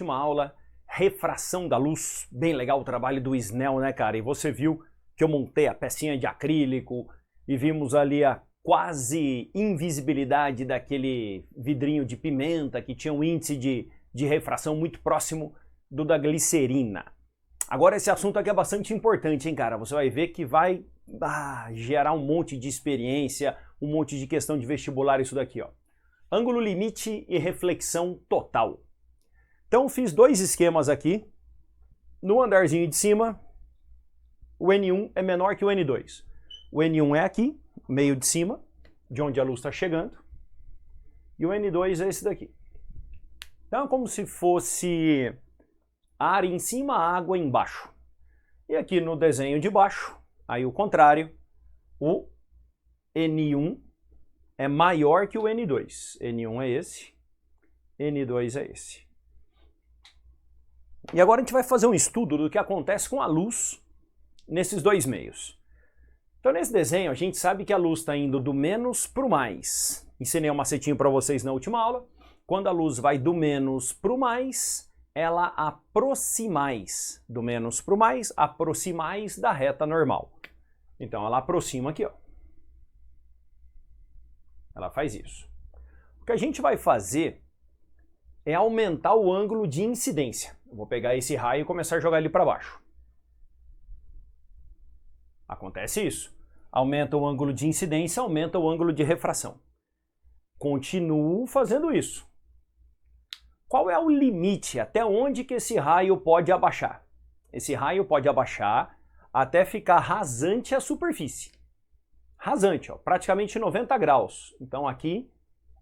última aula, refração da luz. Bem legal o trabalho do Snell, né, cara? E você viu que eu montei a pecinha de acrílico e vimos ali a quase invisibilidade daquele vidrinho de pimenta que tinha um índice de refração muito próximo do da glicerina. Agora esse assunto aqui é bastante importante, hein, cara? Você vai ver que vai gerar um monte de experiência, um monte de questão de vestibular isso daqui, ó. Ângulo limite e reflexão total. Então fiz dois esquemas aqui. No andarzinho de cima, o N1 é menor que o N2. O N1 é aqui, meio de cima, de onde a luz está chegando. E o N2 é esse daqui. Então é como se fosse ar em cima, água embaixo. E aqui no desenho de baixo, aí o contrário, o N1 é maior que o N2. N1 é esse, N2 é esse. E agora a gente vai fazer um estudo do que acontece com a luz nesses dois meios. Então nesse desenho a gente sabe que a luz está indo do menos para o mais. Ensinei um macetinho para vocês na última aula. Quando a luz vai do menos para o mais, ela aproximais. Do menos para o mais, aproximais da reta normal. Então ela aproxima aqui, ó. Ela faz isso. O que a gente vai fazer é aumentar o ângulo de incidência. Eu vou pegar esse raio e começar a jogar ele para baixo. Acontece isso. Aumenta o ângulo de incidência, aumenta o ângulo de refração. Continuo fazendo isso. Qual é o limite? Até onde que esse raio pode abaixar? Esse raio pode abaixar até ficar rasante à superfície. Rasante, ó, praticamente 90 graus. Então aqui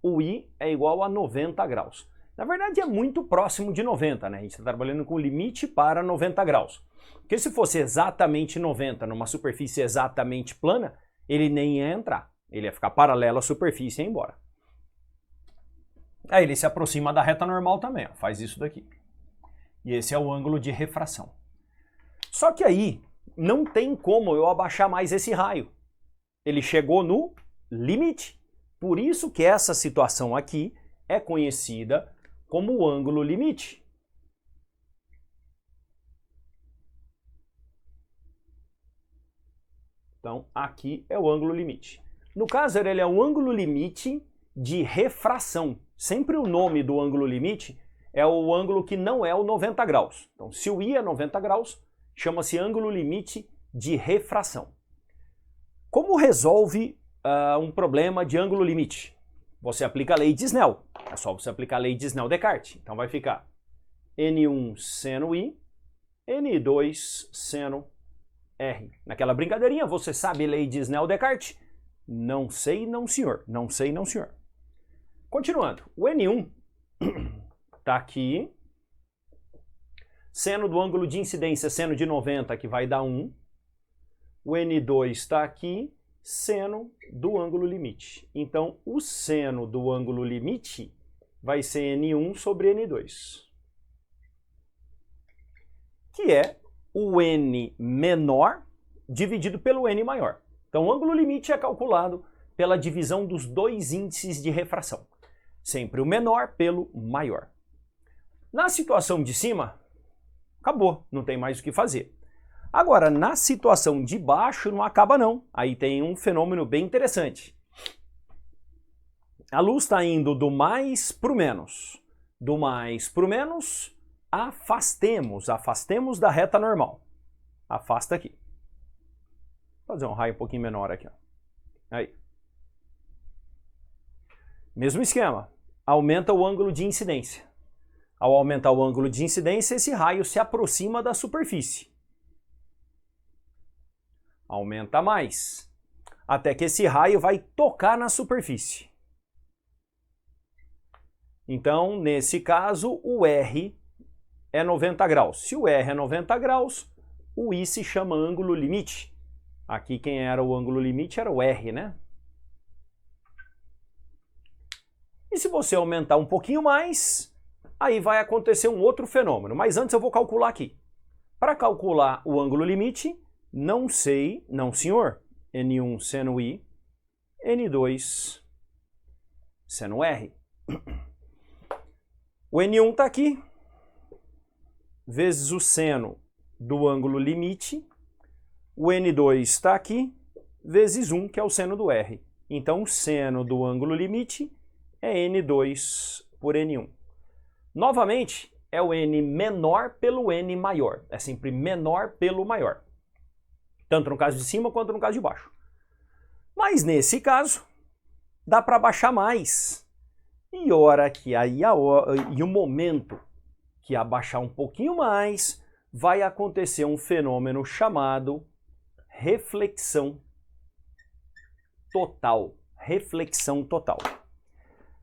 o I é igual a 90 graus. Na verdade é muito próximo de 90, né? A gente está trabalhando com limite para 90 graus. Porque se fosse exatamente 90 numa superfície exatamente plana, ele nem ia entrar. Ele ia ficar paralelo à superfície e ir embora. Aí ele se aproxima da reta normal também, ó, faz isso daqui. E esse é o ângulo de refração. Só que aí não tem como eu abaixar mais esse raio. Ele chegou no limite. Por isso que essa situação aqui é conhecida como o ângulo limite. Então, aqui é o ângulo limite. No caso, ele é o ângulo limite de refração. Sempre o nome do ângulo limite é o ângulo que não é o 90 graus. Então, se o I é 90 graus, chama-se ângulo limite de refração. Como resolve um problema de ângulo limite? Você aplica a lei de Snell. É só você aplicar a lei de Snell-Descartes. Então vai ficar N1 seno I, N2 seno R. Naquela brincadeirinha, você sabe a lei de Snell-Descartes? Não sei, não senhor. Não sei, não senhor. Continuando. O N1 está aqui. Seno do ângulo de incidência, seno de 90, que vai dar 1. O N2 está aqui, seno do ângulo limite. Então, o seno do ângulo limite vai ser N1 sobre N2, que é o N menor dividido pelo N maior. Então, o ângulo limite é calculado pela divisão dos dois índices de refração. Sempre o menor pelo maior. Na situação de cima, acabou, não tem mais o que fazer. Agora, na situação de baixo, não acaba não. Aí tem um fenômeno bem interessante. A luz está indo do mais para o menos. Do mais para o menos, afastemos da reta normal. Afasta aqui. Vou fazer um raio um pouquinho menor aqui, ó. Aí. Mesmo esquema. Aumenta o ângulo de incidência. Ao aumentar o ângulo de incidência, esse raio se aproxima da superfície. Aumenta mais, até que esse raio vai tocar na superfície. Então, nesse caso, o R é 90 graus. Se o R é 90 graus, o I se chama ângulo limite. Aqui quem era o ângulo limite era o R, né? E se você aumentar um pouquinho mais, aí vai acontecer um outro fenômeno. Mas antes eu vou calcular aqui. Para calcular o ângulo limite, não sei, não senhor, N1 seno I, N2 seno R. O N1 está aqui, vezes o seno do ângulo limite, o N2 está aqui, vezes 1, que é o seno do R. Então, o seno do ângulo limite é N2 por N1. Novamente, é o N menor pelo N maior. É sempre menor pelo maior. Tanto no caso de cima quanto no caso de baixo. Mas nesse caso, dá para baixar mais. E o momento que abaixar um pouquinho mais, vai acontecer um fenômeno chamado reflexão total. Reflexão total.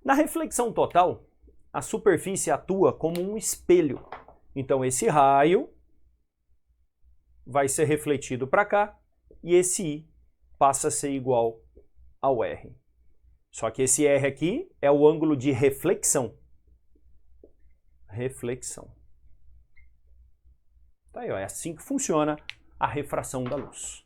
Na reflexão total, a superfície atua como um espelho. Então esse raio vai ser refletido para cá e esse I passa a ser igual ao R. Só que esse R aqui é o ângulo de reflexão. Reflexão. Tá aí, ó, é assim que funciona a refração da luz.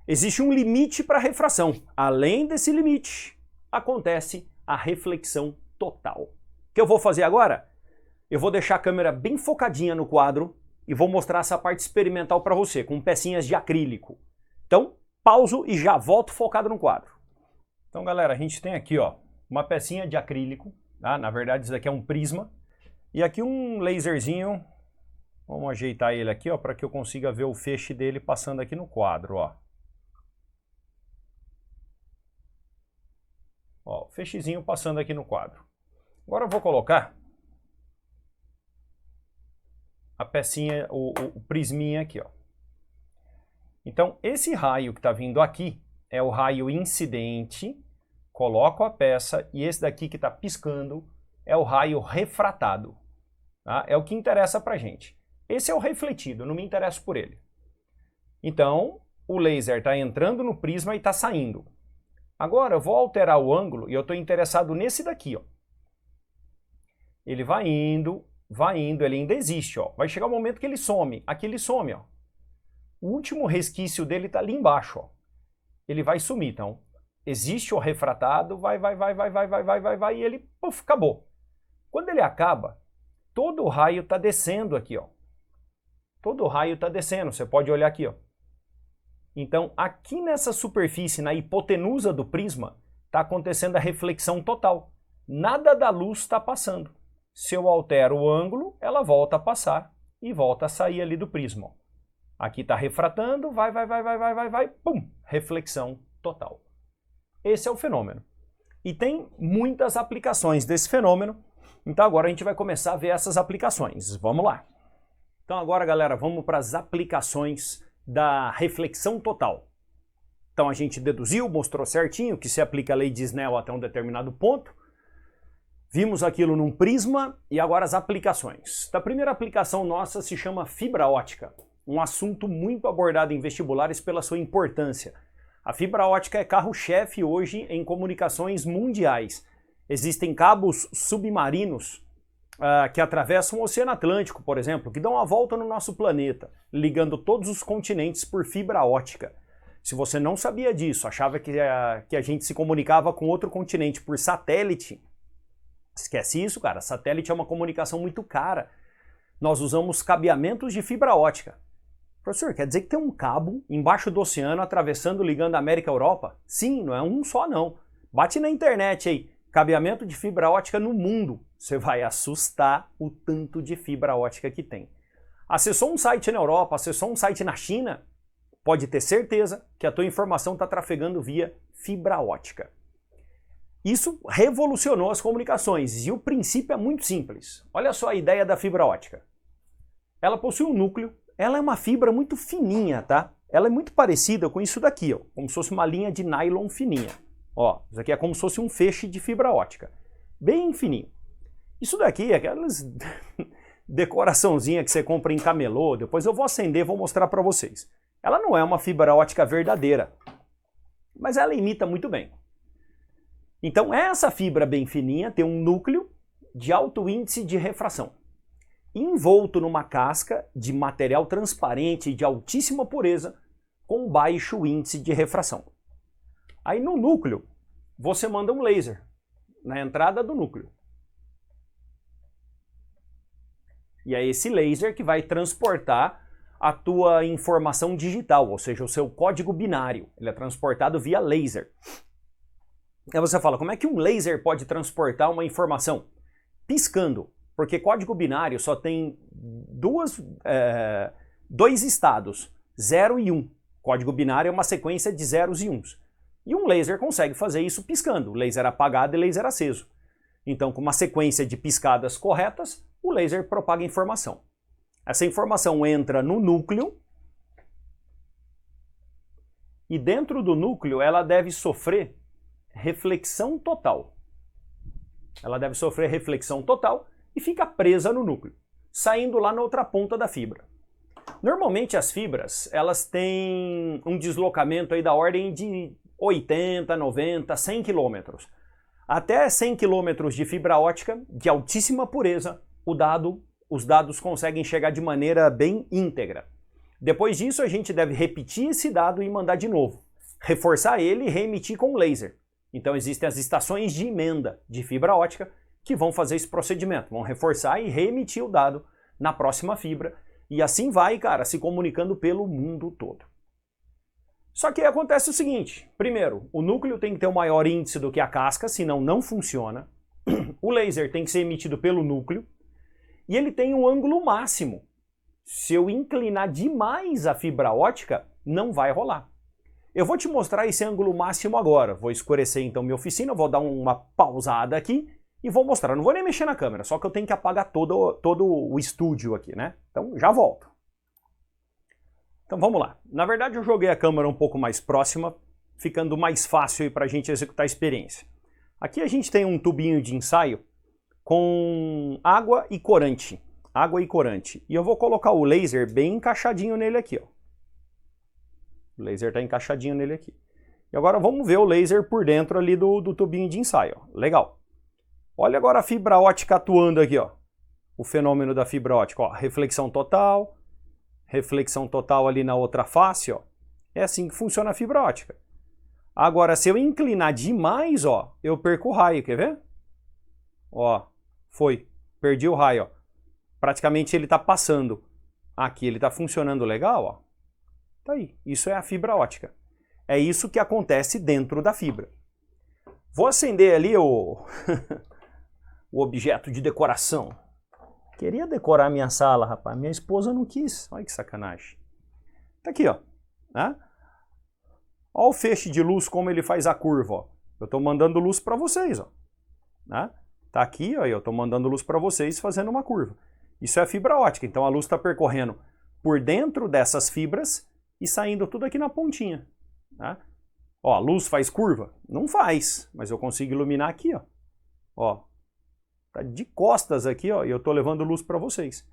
Existe um limite para a refração. Além desse limite, acontece a reflexão total. O que eu vou fazer agora? Eu vou deixar a câmera bem focadinha no quadro e vou mostrar essa parte experimental para você, com pecinhas de acrílico. Então, pauso e já volto focado no quadro. Então, galera, a gente tem aqui, ó, uma pecinha de acrílico, tá? Na verdade, isso daqui é um prisma. E aqui um laserzinho, vamos ajeitar ele aqui, ó, para que eu consiga ver o feixe dele passando aqui no quadro, ó. Ó, o feixezinho passando aqui no quadro. Agora eu vou colocar a pecinha, o prisminha aqui, ó. Então, esse raio que está vindo aqui é o raio incidente, coloco a peça, e esse daqui que está piscando é o raio refratado. Tá? É o que interessa pra gente. Esse é o refletido, eu não me interesso por ele. Então, o laser está entrando no prisma e está saindo. Agora eu vou alterar o ângulo e eu estou interessado nesse daqui, ó. Ele vai indo, ele ainda existe, ó. Vai chegar um momento que ele some. Aqui ele some, ó. O último resquício dele está ali embaixo, ó. Ele vai sumir, então. Existe o refratado, vai, e ele, puf, acabou. Quando ele acaba, todo o raio está descendo aqui, ó. Todo o raio está descendo, você pode olhar aqui, ó. Então, aqui nessa superfície, na hipotenusa do prisma, está acontecendo a reflexão total. Nada da luz está passando. Se eu altero o ângulo, ela volta a passar e volta a sair ali do prisma. Aqui está refratando, vai, pum, reflexão total. Esse é o fenômeno. E tem muitas aplicações desse fenômeno, então agora a gente vai começar a ver essas aplicações. Vamos lá. Então agora, galera, vamos para as aplicações da reflexão total. Então a gente deduziu, mostrou certinho que se aplica a lei de Snell até um determinado ponto. Vimos aquilo num prisma e agora as aplicações. A primeira aplicação nossa se chama fibra ótica, um assunto muito abordado em vestibulares pela sua importância. A fibra ótica é carro-chefe hoje em comunicações mundiais. Existem cabos submarinos que atravessam o Oceano Atlântico, por exemplo, que dão uma volta no nosso planeta, ligando todos os continentes por fibra ótica. Se você não sabia disso, achava que a gente se comunicava com outro continente por satélite, esquece isso, cara. Satélite é uma comunicação muito cara. Nós usamos cabeamentos de fibra ótica. Professor, quer dizer que tem um cabo embaixo do oceano atravessando, ligando a América à Europa? Sim, não é um só não. Bate na internet aí, cabeamento de fibra ótica no mundo. Você vai assustar o tanto de fibra ótica que tem. Acessou um site na Europa, acessou um site na China, pode ter certeza que a tua informação está trafegando via fibra ótica. Isso revolucionou as comunicações e o princípio é muito simples. Olha só a ideia da fibra ótica. Ela possui um núcleo, ela é uma fibra muito fininha, tá? Ela é muito parecida com isso daqui, ó, como se fosse uma linha de nylon fininha. Ó, isso aqui é como se fosse um feixe de fibra ótica, bem fininho. Isso daqui é aquelas decoraçãozinha que você compra em camelô, depois eu vou acender e vou mostrar para vocês. Ela não é uma fibra ótica verdadeira, mas ela imita muito bem. Então essa fibra bem fininha tem um núcleo de alto índice de refração, envolto numa casca de material transparente e de altíssima pureza com baixo índice de refração. Aí no núcleo você manda um laser na entrada do núcleo. E é esse laser que vai transportar a tua informação digital, ou seja, o seu código binário. Ele é transportado via laser. Aí você fala, como é que um laser pode transportar uma informação? Piscando, porque código binário só tem dois estados, 0 e 1. Código binário é uma sequência de zeros e uns. E um laser consegue fazer isso piscando, laser apagado e laser aceso. Então, com uma sequência de piscadas corretas, o laser propaga informação. Essa informação entra no núcleo e dentro do núcleo ela deve sofrer reflexão total. Ela deve sofrer reflexão total e fica presa no núcleo, saindo lá na outra ponta da fibra. Normalmente as fibras, elas têm um deslocamento aí da ordem de 80, 90, 100 quilômetros. Até 100 quilômetros de fibra ótica de altíssima pureza, os dados conseguem chegar de maneira bem íntegra. Depois disso, a gente deve repetir esse dado e mandar de novo, reforçar ele e reemitir com laser. Então existem as estações de emenda de fibra ótica que vão fazer esse procedimento, vão reforçar e reemitir o dado na próxima fibra, e assim vai, cara, se comunicando pelo mundo todo. Só que aí acontece o seguinte, primeiro, o núcleo tem que ter um maior índice do que a casca, senão não funciona. O laser tem que ser emitido pelo núcleo, e ele tem um ângulo máximo. Se eu inclinar demais a fibra ótica, não vai rolar. Eu vou te mostrar esse ângulo máximo agora. Vou escurecer então minha oficina, vou dar uma pausada aqui e vou mostrar. Não vou nem mexer na câmera, só que eu tenho que apagar todo o estúdio aqui, né? Então já volto. Então vamos lá. Na verdade eu joguei a câmera um pouco mais próxima, ficando mais fácil para a gente executar a experiência. Aqui a gente tem um tubinho de ensaio com água e corante. Água e corante. E eu vou colocar o laser bem encaixadinho nele aqui, ó. O laser está encaixadinho nele aqui. E agora vamos ver o laser por dentro ali do tubinho de ensaio. Ó. Legal. Olha agora a fibra ótica atuando aqui, ó. O fenômeno da fibra ótica. Ó. Reflexão total ali na outra face. Ó. É assim que funciona a fibra ótica. Agora, se eu inclinar demais, ó, eu perco o raio. Quer ver? Ó, foi. Perdi o raio. Ó. Praticamente ele está passando. Aqui ele está funcionando legal, ó. Tá aí, isso é a fibra ótica. É isso que acontece dentro da fibra. Vou acender ali o objeto de decoração. Queria decorar minha sala, rapaz. Minha esposa não quis. Olha que sacanagem. Tá aqui, ó. Né? Olha o feixe de luz, como ele faz a curva. Ó. Eu estou mandando luz para vocês. Ó. Né? Tá aqui, ó, eu estou mandando luz para vocês fazendo uma curva. Isso é a fibra ótica. Então a luz está percorrendo por dentro dessas fibras e saindo tudo aqui na pontinha. Tá? Ó, a luz faz curva? Não faz, mas eu consigo iluminar aqui, ó. Ó, tá de costas aqui, ó, e eu tô levando luz para vocês.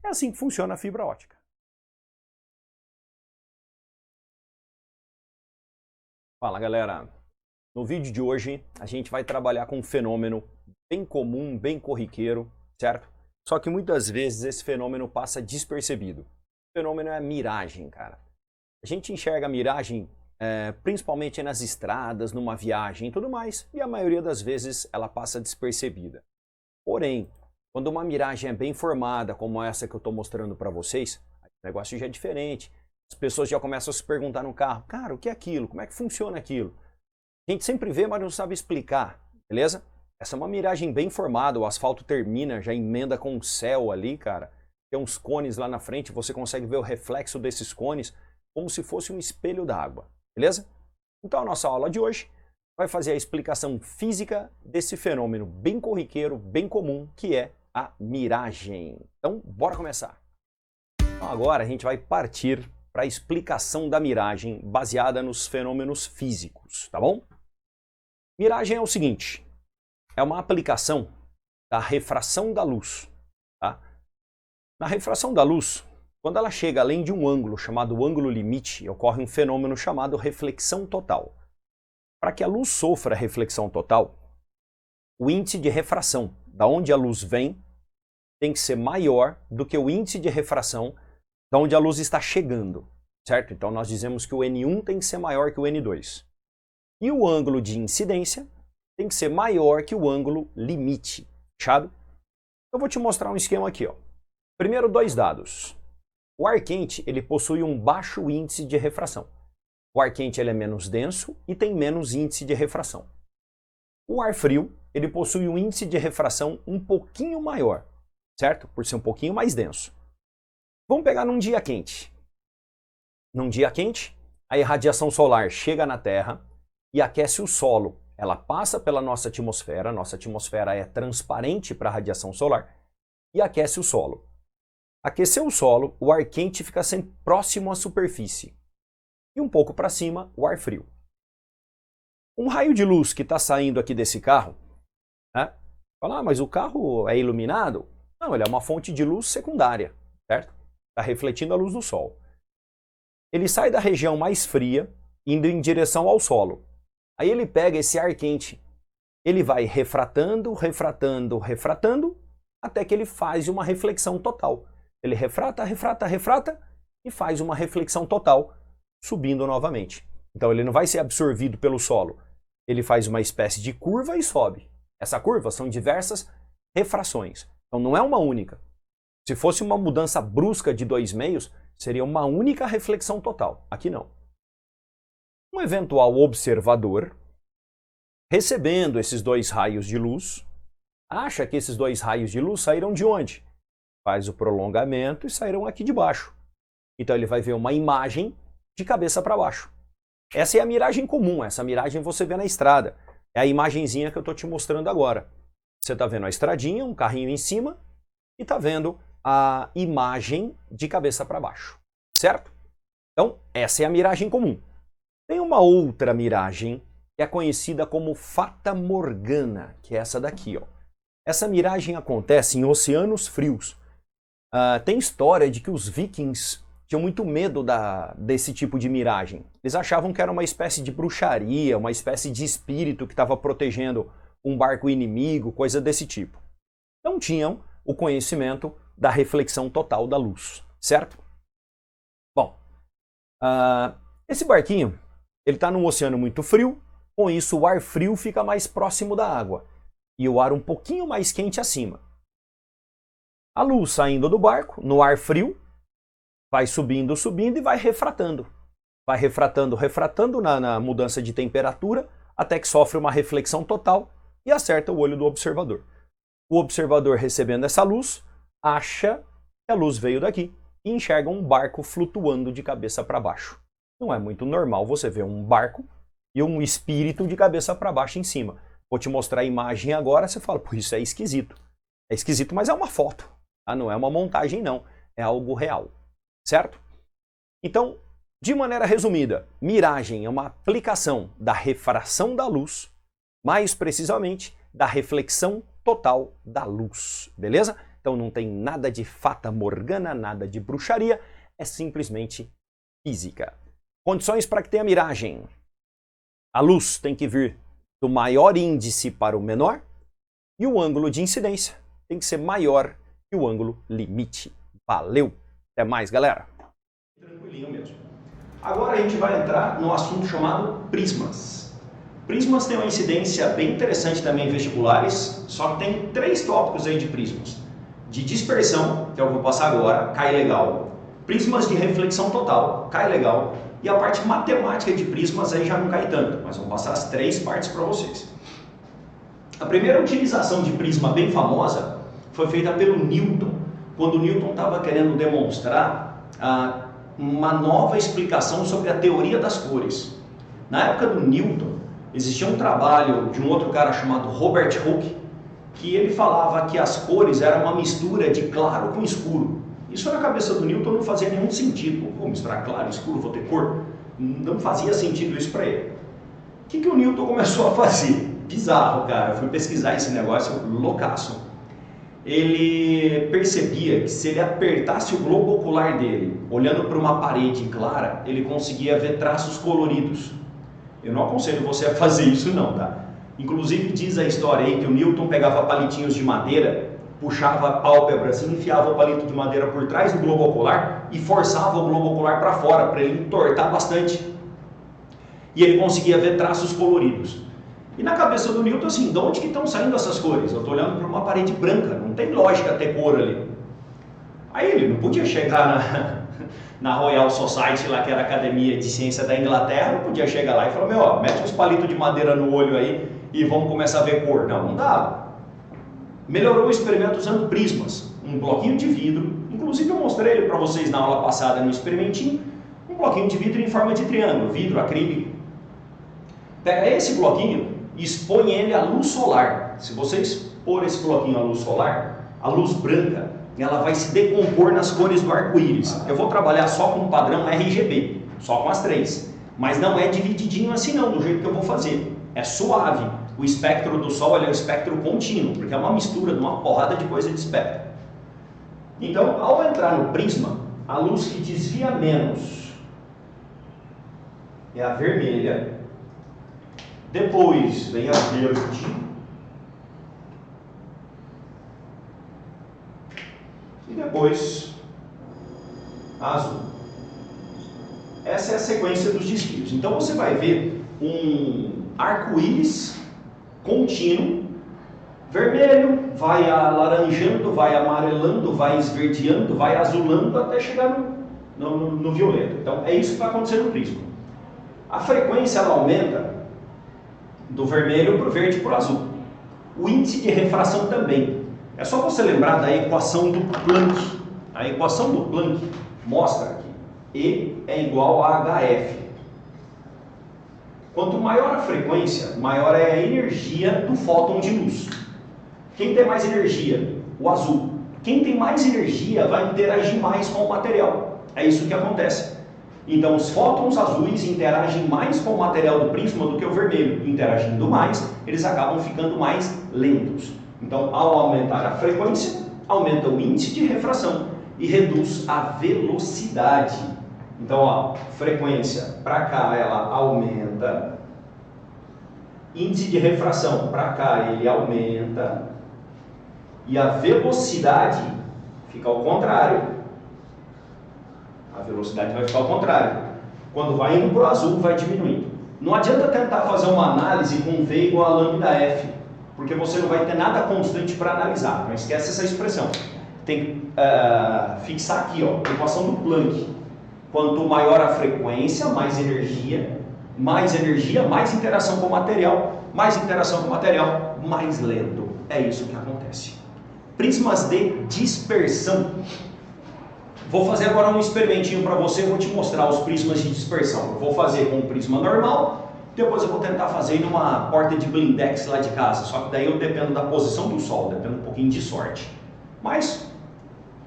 É assim que funciona a fibra ótica. Fala, galera. No vídeo de hoje, a gente vai trabalhar com um fenômeno bem comum, bem corriqueiro, certo? Só que muitas vezes esse fenômeno passa despercebido. O fenômeno é a miragem, cara. A gente enxerga a miragem principalmente nas estradas, numa viagem e tudo mais, e a maioria das vezes ela passa despercebida. Porém, quando uma miragem é bem formada, como essa que eu estou mostrando para vocês, o negócio já é diferente. As pessoas já começam a se perguntar no carro, cara, o que é aquilo? Como é que funciona aquilo? A gente sempre vê, mas não sabe explicar, beleza? Essa é uma miragem bem formada, o asfalto termina, já emenda com o céu ali, cara. Tem uns cones lá na frente, você consegue ver o reflexo desses cones, como se fosse um espelho d'água, beleza? Então a nossa aula de hoje vai fazer a explicação física desse fenômeno bem corriqueiro, bem comum, que é a miragem. Então, bora começar. Então, agora a gente vai partir para a explicação da miragem baseada nos fenômenos físicos, tá bom? Miragem é o seguinte, é uma aplicação da refração da luz, tá? Na refração da luz, quando ela chega além de um ângulo chamado ângulo limite, ocorre um fenômeno chamado reflexão total. Para que a luz sofra reflexão total, o índice de refração, da onde a luz vem, tem que ser maior do que o índice de refração da onde a luz está chegando, certo? Então nós dizemos que o N1 tem que ser maior que o N2. E o ângulo de incidência tem que ser maior que o ângulo limite, fechado? Eu vou te mostrar um esquema aqui, ó. Primeiro, dois dados. O ar quente ele possui um baixo índice de refração. O ar quente ele é menos denso e tem menos índice de refração. O ar frio ele possui um índice de refração um pouquinho maior, certo? Por ser um pouquinho mais denso. Vamos pegar num dia quente. Num dia quente, a irradiação solar chega na Terra e aquece o solo. Ela passa pela nossa atmosfera é transparente para a radiação solar e aquece o solo. Aquecer o solo, o ar quente fica sempre próximo à superfície e um pouco para cima, o ar frio. Um raio de luz que está saindo aqui desse carro, né? Fala, mas o carro é iluminado? Não, ele é uma fonte de luz secundária, certo? Está refletindo a luz do sol. Ele sai da região mais fria, indo em direção ao solo. Aí ele pega esse ar quente, ele vai refratando, até que ele faz uma reflexão total. Ele refrata e faz uma reflexão total, subindo novamente. Então ele não vai ser absorvido pelo solo. Ele faz uma espécie de curva e sobe. Essa curva são diversas refrações. Então não é uma única. Se fosse uma mudança brusca de 2 meios, seria uma única reflexão total. Aqui não. Um eventual observador, recebendo esses 2 raios de luz, acha que esses 2 raios de luz saíram de onde? Faz o prolongamento e saíram aqui de baixo. Então ele vai ver uma imagem de cabeça para baixo. Essa é a miragem comum, essa miragem você vê na estrada. É a imagenzinha que eu estou te mostrando agora. Você está vendo a estradinha, um carrinho em cima, e está vendo a imagem de cabeça para baixo, certo? Então, essa é a miragem comum. Tem uma outra miragem que é conhecida como Fata Morgana, que é essa daqui, ó. Essa miragem acontece em oceanos frios. Tem história de que os vikings tinham muito medo desse tipo de miragem. Eles achavam que era uma espécie de bruxaria, uma espécie de espírito que estava protegendo um barco inimigo, coisa desse tipo. Não tinham o conhecimento da reflexão total da luz, certo? Bom, esse barquinho ele está num oceano muito frio, com isso o ar frio fica mais próximo da água e o ar um pouquinho mais quente acima. A luz saindo do barco, no ar frio, vai subindo e vai refratando. Vai refratando na mudança de temperatura, até que sofre uma reflexão total e acerta o olho do observador. O observador, recebendo essa luz, acha que a luz veio daqui e enxerga um barco flutuando de cabeça para baixo. Não é muito normal você ver um barco e um espírito de cabeça para baixo em cima. Vou te mostrar a imagem agora, você fala, pô, isso é esquisito. É esquisito, mas é uma foto. Não é uma montagem, não. É algo real. Certo? Então, de maneira resumida, miragem é uma aplicação da refração da luz, mais precisamente da reflexão total da luz. Beleza? Então não tem nada de fata morgana, nada de bruxaria, é simplesmente física. Condições para que tenha miragem. A luz tem que vir do maior índice para o menor e o ângulo de incidência tem que ser maior que o ângulo limite. Valeu! Até mais, galera! Tranquilinho mesmo. Agora a gente vai entrar no assunto chamado prismas. Prismas têm uma incidência bem interessante também em vestibulares, só que tem 3 tópicos aí de prismas. De dispersão, que é o que eu vou passar agora, cai legal. Prismas de reflexão total, cai legal. E a parte matemática de prismas aí já não cai tanto, mas vou passar as 3 partes para vocês. A primeira utilização de prisma bem famosa foi feita pelo Newton, quando o Newton estava querendo demonstrar uma nova explicação sobre a teoria das cores. Na época do Newton, existia um trabalho de um outro cara chamado Robert Hooke, que ele falava que as cores eram uma mistura de claro com escuro. Isso na cabeça do Newton não fazia nenhum sentido. Vou misturar claro e escuro, vou ter cor? Não fazia sentido isso para ele. O que o Newton começou a fazer? Bizarro, cara. Eu fui pesquisar esse negócio loucaço. Ele percebia que se ele apertasse o globo ocular dele, olhando para uma parede clara, ele conseguia ver traços coloridos. Eu não aconselho você a fazer isso não, tá? Inclusive diz a história aí que o Newton pegava palitinhos de madeira, puxava a pálpebra assim, enfiava o palito de madeira por trás do globo ocular e forçava o globo ocular para fora, para ele entortar bastante. E ele conseguia ver traços coloridos. E na cabeça do Newton, assim, de onde que estão saindo essas cores? Eu estou olhando para uma parede branca, não tem lógica ter cor ali. Aí ele não podia chegar na Royal Society, lá que era a Academia de Ciência da Inglaterra, não podia chegar lá e falar, meu, ó, mete uns palitos de madeira no olho aí e vamos começar a ver cor. Não, não dava. Melhorou o experimento usando prismas, um bloquinho de vidro, inclusive eu mostrei ele para vocês na aula passada no experimentinho, um bloquinho de vidro em forma de triângulo, vidro acrílico. Pega esse bloquinho e expõe ele à luz solar. Se vocês pôr esse bloquinho à luz solar, a luz branca, ela vai se decompor nas cores do arco-íris. Eu vou trabalhar só com o padrão RGB, só com as três. Mas não é divididinho assim não, do jeito que eu vou fazer. É suave. O espectro do Sol é um espectro contínuo, porque é uma mistura de uma porrada de coisa de espectro. Então, ao entrar no prisma, a luz que desvia menos é a vermelha, depois vem a verde, e depois a azul. Essa é a sequência dos desvios. Então você vai ver um arco-íris contínuo, vermelho, vai alaranjando, vai amarelando, vai esverdeando, vai azulando até chegar no violeta. Então é isso que vai acontecer no prisma. A frequência ela aumenta do vermelho para o verde e para o azul. O índice de refração também. É só você lembrar da equação do Planck. A equação do Planck mostra que E é igual a HF. Quanto maior a frequência, maior é a energia do fóton de luz. Quem tem mais energia? O azul. Quem tem mais energia vai interagir mais com o material. É isso que acontece. Então, os fótons azuis interagem mais com o material do prisma do que o vermelho. Interagindo mais, eles acabam ficando mais lentos. Então, ao aumentar a frequência, aumenta o índice de refração e reduz a velocidade. Então, ó, frequência para cá ela aumenta, índice de refração para cá ele aumenta e a velocidade fica ao contrário. A velocidade vai ficar ao contrário. Quando vai indo para o azul, vai diminuindo. Não adianta tentar fazer uma análise com V igual a lambda F, porque você não vai ter nada constante para analisar. Não esquece essa expressão. Tem que fixar aqui, ó, a equação do Planck. Quanto maior a frequência, mais energia, mais interação com o material, mais interação com o material, mais lento. É isso que acontece. Prismas de dispersão. Vou fazer agora um experimentinho para você, vou te mostrar os prismas de dispersão. Eu vou fazer com o prisma normal, depois eu vou tentar fazer numa porta de blindex lá de casa, só que daí eu dependo da posição do sol, dependo um pouquinho de sorte. Mas,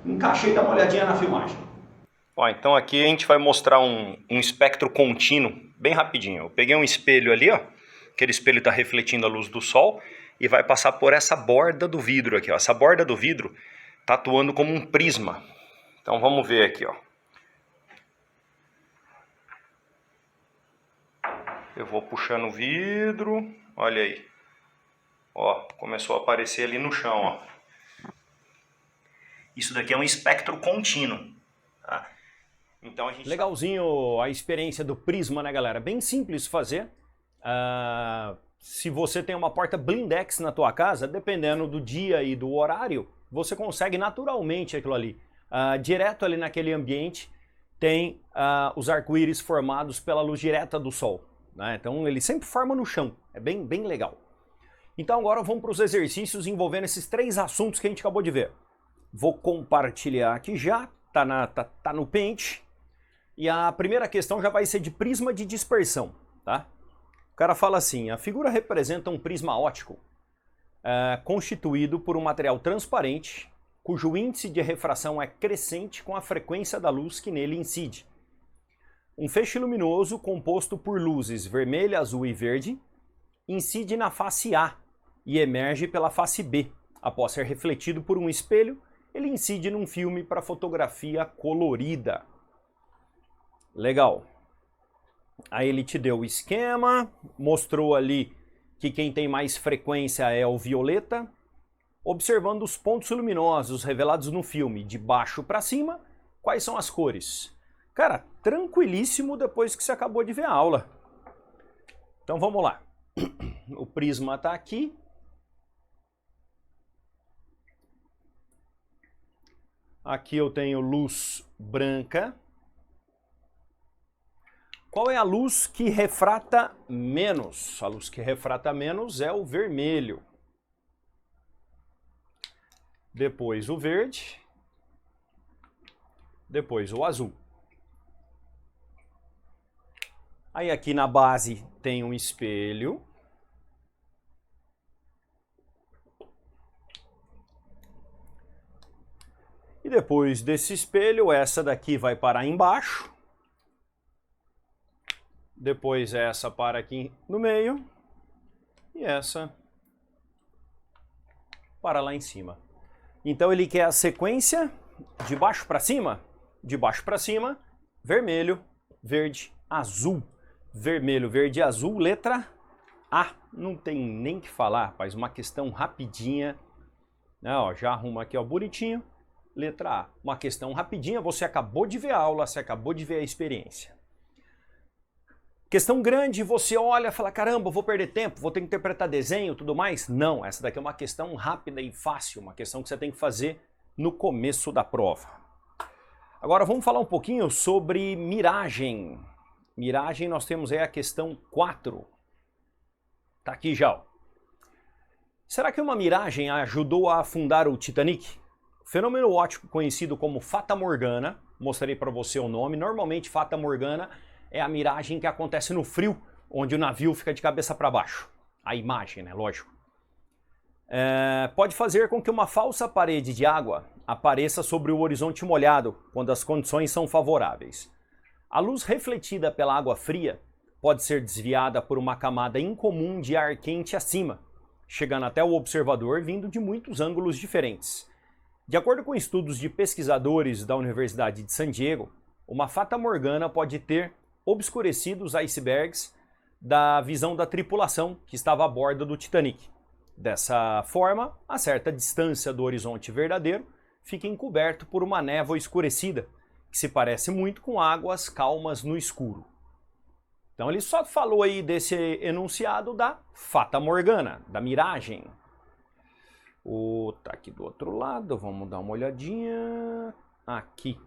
encaixei, dá uma olhadinha na filmagem. Ó, então aqui a gente vai mostrar um espectro contínuo, bem rapidinho. Eu peguei um espelho ali, ó, aquele espelho está refletindo a luz do sol e vai passar por essa borda do vidro aqui, ó. Essa borda do vidro está atuando como um prisma. Então vamos ver aqui, ó. Eu vou puxando o vidro, olha aí. Ó, começou a aparecer ali no chão, ó. Isso daqui é um espectro contínuo, tá? Então a gente legalzinho a experiência do prisma, né, galera? Bem simples de fazer. Se você tem uma porta blindex na tua casa, dependendo do dia e do horário, você consegue naturalmente aquilo ali. Direto ali naquele ambiente tem os arco-íris formados pela luz direta do sol, né? Então ele sempre forma no chão, é bem legal. Então agora vamos para os exercícios envolvendo esses três assuntos que a gente acabou de ver. Vou compartilhar aqui já, tá no Paint. E a primeira questão já vai ser de prisma de dispersão, tá? O cara fala assim, a figura representa um prisma óptico constituído por um material transparente, cujo índice de refração é crescente com a frequência da luz que nele incide. Um feixe luminoso composto por luzes vermelha, azul e verde incide na face A e emerge pela face B. Após ser refletido por um espelho, ele incide num filme para fotografia colorida. Legal. Aí ele te deu o esquema, mostrou ali que quem tem mais frequência é o violeta, observando os pontos luminosos revelados no filme, de baixo para cima, quais são as cores? Cara, tranquilíssimo depois que você acabou de ver a aula. Então vamos lá. O prisma está aqui. Aqui eu tenho luz branca. Qual é a luz que refrata menos? A luz que refrata menos é o vermelho. Depois o verde. Depois o azul. Aí aqui na base tem um espelho. E depois desse espelho, essa daqui vai parar embaixo. Depois essa para aqui no meio. E essa para lá em cima. Então ele quer a sequência de baixo para cima. De baixo para cima, vermelho, verde, azul. Vermelho, verde e azul, letra A. Não tem nem que falar, rapaz, uma questão rapidinha. Ó, já arruma aqui, ó, bonitinho. Letra A. Uma questão rapidinha, você acabou de ver a aula, você acabou de ver a experiência. Questão grande, você olha e fala, caramba, vou perder tempo, vou ter que interpretar desenho e tudo mais. Não, essa daqui é uma questão rápida e fácil, uma questão que você tem que fazer no começo da prova. Agora vamos falar um pouquinho sobre miragem. Miragem, nós temos aí a questão 4. Tá aqui já. Ó. Será que uma miragem ajudou a afundar o Titanic? O fenômeno óptico conhecido como Fata Morgana, mostrarei para você o nome, normalmente Fata Morgana é a miragem que acontece no frio, onde o navio fica de cabeça para baixo. A imagem, né? Lógico. Pode fazer com que uma falsa parede de água apareça sobre o horizonte molhado, quando as condições são favoráveis. A luz refletida pela água fria pode ser desviada por uma camada incomum de ar quente acima, chegando até o observador vindo de muitos ângulos diferentes. De acordo com estudos de pesquisadores da Universidade de San Diego, uma fata morgana pode ter obscurecido os icebergs da visão da tripulação que estava a bordo do Titanic. Dessa forma, a certa distância do horizonte verdadeiro fica encoberto por uma névoa escurecida, que se parece muito com águas calmas no escuro. Então ele só falou aí desse enunciado da Fata Morgana, da miragem. Tá aqui do outro lado, vamos dar uma olhadinha. Aqui.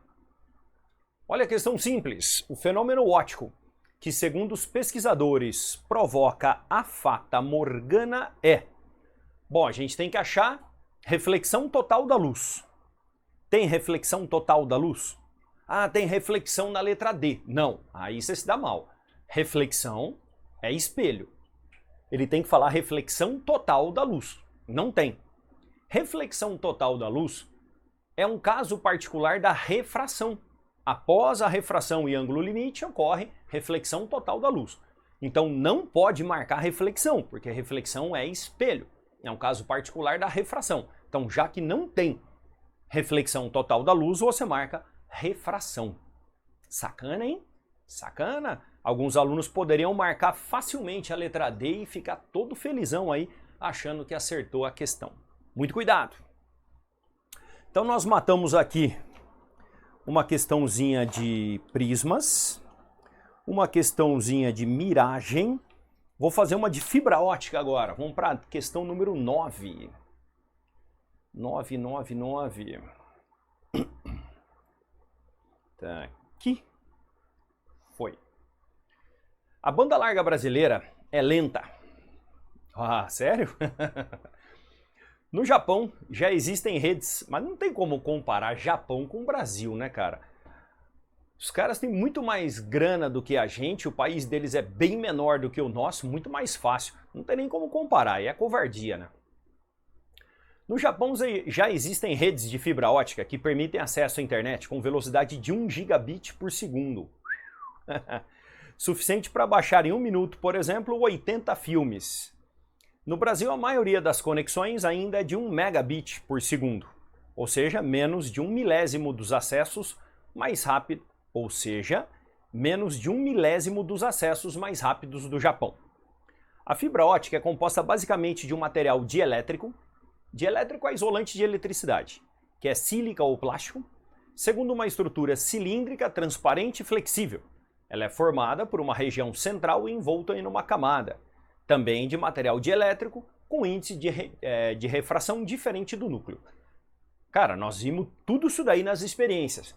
Olha a questão simples. O fenômeno óptico, que segundo os pesquisadores provoca a Fata Morgana é... Bom, a gente tem que achar reflexão total da luz. Tem reflexão total da luz? Ah, tem reflexão na letra D. Não, aí você se dá mal. Reflexão é espelho. Ele tem que falar reflexão total da luz. Não tem. Reflexão total da luz é um caso particular da refração. Após a refração e ângulo limite, ocorre reflexão total da luz. Então não pode marcar reflexão, porque reflexão é espelho. É um caso particular da refração. Então, já que não tem reflexão total da luz, você marca refração. Sacana, hein? Sacana? Alguns alunos poderiam marcar facilmente a letra D e ficar todo felizão aí, achando que acertou a questão. Muito cuidado! Então nós matamos aqui uma questãozinha de prismas, uma questãozinha de miragem. Vou fazer uma de fibra ótica agora. Vamos para a questão número 9. 9. Tá aqui. Foi. A banda larga brasileira é lenta. Ah, sério? No Japão já existem redes, mas não tem como comparar Japão com o Brasil, né, cara? Os caras têm muito mais grana do que a gente, o país deles é bem menor do que o nosso, muito mais fácil. Não tem nem como comparar, é covardia, né? No Japão já existem redes de fibra ótica que permitem acesso à internet com velocidade de 1 gigabit por segundo. Suficiente para baixar em 1 minuto, por exemplo, 80 filmes. No Brasil, a maioria das conexões ainda é de 1 megabit por segundo, ou seja, menos de 1 milésimo dos acessos mais rápido, ou seja, menos de 1 milésimo dos acessos mais rápidos do Japão. A fibra ótica é composta basicamente de um material dielétrico. Dielétrico é isolante de eletricidade, que é sílica ou plástico, segundo uma estrutura cilíndrica, transparente e flexível. Ela é formada por uma região central envolta em uma camada, também de material dielétrico, com índice de refração diferente do núcleo. Cara, nós vimos tudo isso daí nas experiências.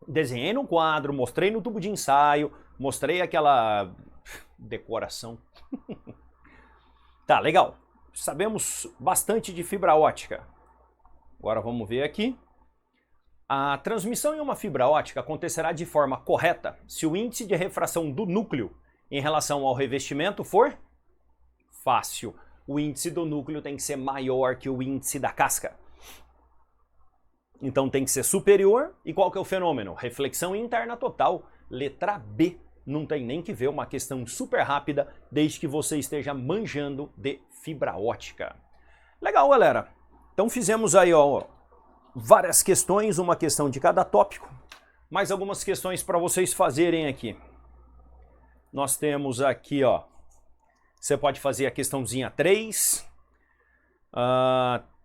Desenhei no quadro, mostrei no tubo de ensaio, mostrei aquela decoração. Tá, legal. Sabemos bastante de fibra ótica. Agora vamos ver aqui. A transmissão em uma fibra ótica acontecerá de forma correta se o índice de refração do núcleo em relação ao revestimento for fácil. O índice do núcleo tem que ser maior que o índice da casca. Então tem que ser superior. E qual que é o fenômeno? Reflexão interna total. Letra B. Não tem nem que ver, uma questão super rápida, desde que você esteja manjando de fibra ótica. Legal, galera. Então fizemos aí, ó, várias questões, uma questão de cada tópico. Mais algumas questões para vocês fazerem aqui. Nós temos aqui, ó, você pode fazer a questãozinha 3.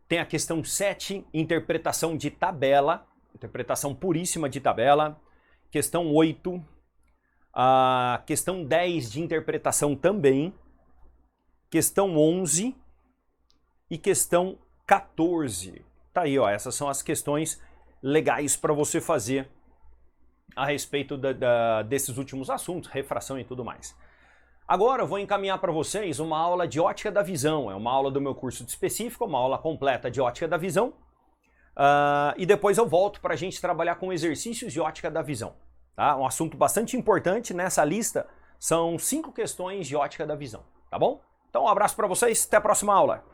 Tem a questão 7, interpretação de tabela, interpretação puríssima de tabela. Questão 8, a questão 10 de interpretação também. Questão 11 e questão 14. Tá aí, ó, essas são as questões legais para você fazer a respeito desses últimos assuntos, refração e tudo mais. Agora eu vou encaminhar para vocês uma aula de ótica da visão. É uma aula do meu curso de específico, uma aula completa de ótica da visão. E depois eu volto para a gente trabalhar com exercícios de ótica da visão. Tá? Um assunto bastante importante nessa lista são 5 questões de ótica da visão. Tá bom? Então um abraço para vocês, até a próxima aula.